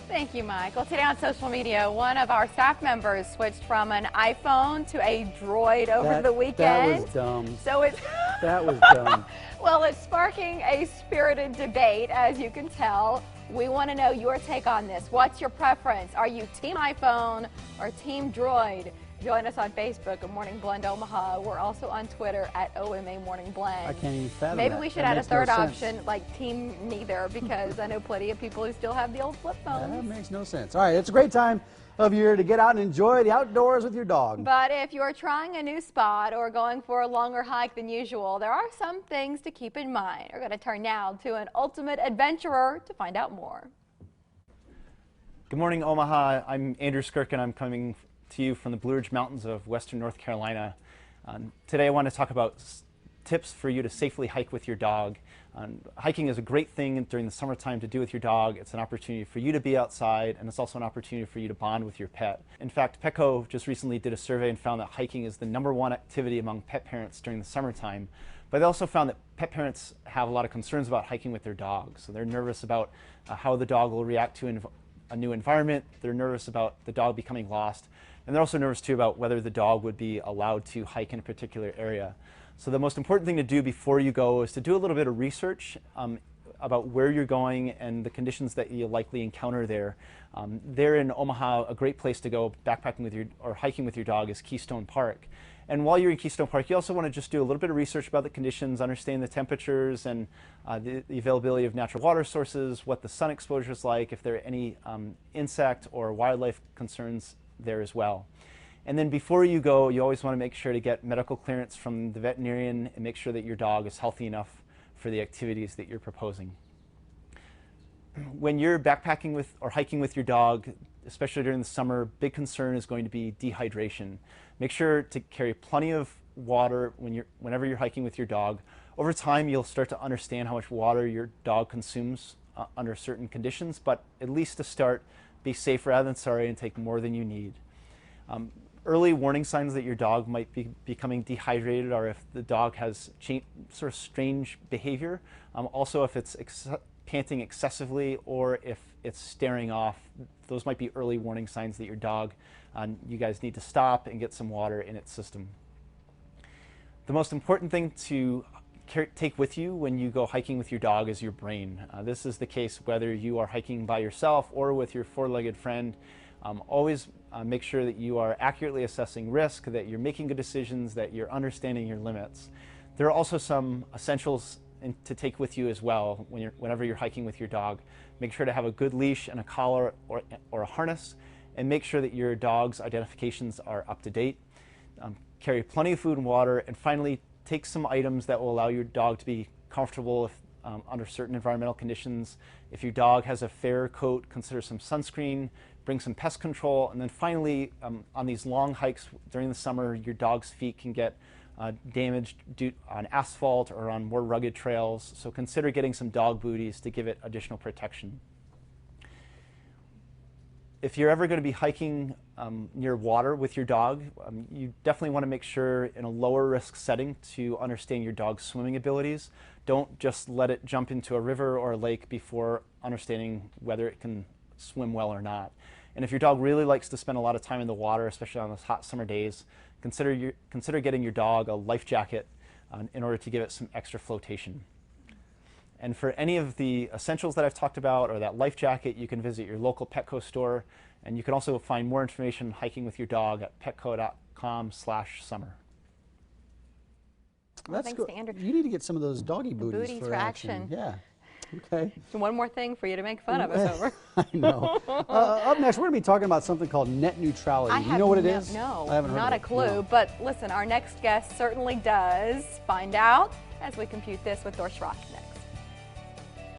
Thank you, Mike. Well, today on social media, one of our staff members switched from an iPhone to a Droid over the weekend. That was dumb. So it's that was dumb. Well, it's sparking a spirited debate, as you can tell. We want to know your take on this. What's your preference? Are you Team iPhone or Team Droid? Join us on Facebook at Morning Blend Omaha. We're also on Twitter at OMA Morning Blend. I can't even fathom Maybe that. we should add a third option, like Team Neither, because I know plenty of people who still have the old flip phones. That makes no sense. All right, it's a great time of year to get out and enjoy the outdoors with your dog. But if you're trying a new spot or going for a longer hike than usual, there are some things to keep in mind. We're going to turn now to an ultimate adventurer to find out more. Good morning, Omaha. I'm Andrew Skurka, and I'm coming to you from the Blue Ridge Mountains of Western North Carolina. Today I want to talk about tips for you to safely hike with your dog. Hiking is a great thing during the summertime to do with your dog. It's an opportunity for you to be outside, and it's also an opportunity for you to bond with your pet. In fact, Petco just recently did a survey and found that hiking is the #1 activity among pet parents during the summertime. But they also found that pet parents have a lot of concerns about hiking with their dog. So they're nervous about how the dog will react to a new environment. They're nervous about the dog becoming lost. And they're also nervous too about whether the dog would be allowed to hike in a particular area. So the most important thing to do before you go is to do a little bit of research about where you're going and the conditions that you'll likely encounter there. There in Omaha, a great place to go backpacking with or hiking with your dog is Keystone Park. And while you're in Keystone Park, you also want to just do a little bit of research about the conditions, understand the temperatures and the availability of natural water sources, what the sun exposure is like, if there are any insect or wildlife concerns there as well. And then before you go, you always want to make sure to get medical clearance from the veterinarian and make sure that your dog is healthy enough for the activities that you're proposing. When you're backpacking with or hiking with your dog, especially during the summer, big concern is going to be dehydration. Make sure to carry plenty of water whenever you're hiking with your dog. Over time, you'll start to understand how much water your dog consumes under certain conditions, but at least to start, be safe rather than sorry and take more than you need. Early warning signs that your dog might be becoming dehydrated are if the dog has sort of strange behavior. Also, if it's panting excessively or if it's staring off. Those might be early warning signs that your dog, you guys need to stop and get some water in its system. The most important thing to take with you when you go hiking with your dog is your brain. This is the case whether you are hiking by yourself or with your four-legged friend. Always make sure that you are accurately assessing risk, that you're making good decisions, that you're understanding your limits. There are also some essentials to take with you as well whenever you're hiking with your dog. Make sure to have a good leash and a collar or a harness, and make sure that your dog's identifications are up to date. Carry plenty of food and water, and finally take some items that will allow your dog to be comfortable under certain environmental conditions. If your dog has a fair coat, consider some sunscreen, bring some pest control, and then finally, on these long hikes during the summer, your dog's feet can get damaged on asphalt or on more rugged trails, so consider getting some dog booties to give it additional protection. If you're ever going to be hiking near water with your dog, you definitely want to make sure in a lower risk setting to understand your dog's swimming abilities. Don't just let it jump into a river or a lake before understanding whether it can swim well or not. And if your dog really likes to spend a lot of time in the water, especially on those hot summer days, consider getting your dog a life jacket in order to give it some extra flotation. And for any of the essentials that I've talked about or that life jacket, you can visit your local Petco store, and you can also find more information on hiking with your dog at petco.com/summer. Well, That's thanks cool. to Andrew. You need to get some of those doggy booties for action. Yeah. Okay. So one more thing for you to make fun of us over. I know. Up next, we're going to be talking about something called net neutrality. Do you know what it is? No, I haven't heard not of a it. clue. No. But listen, our next guest certainly does. Find out as we compute this with Thor Schrock next.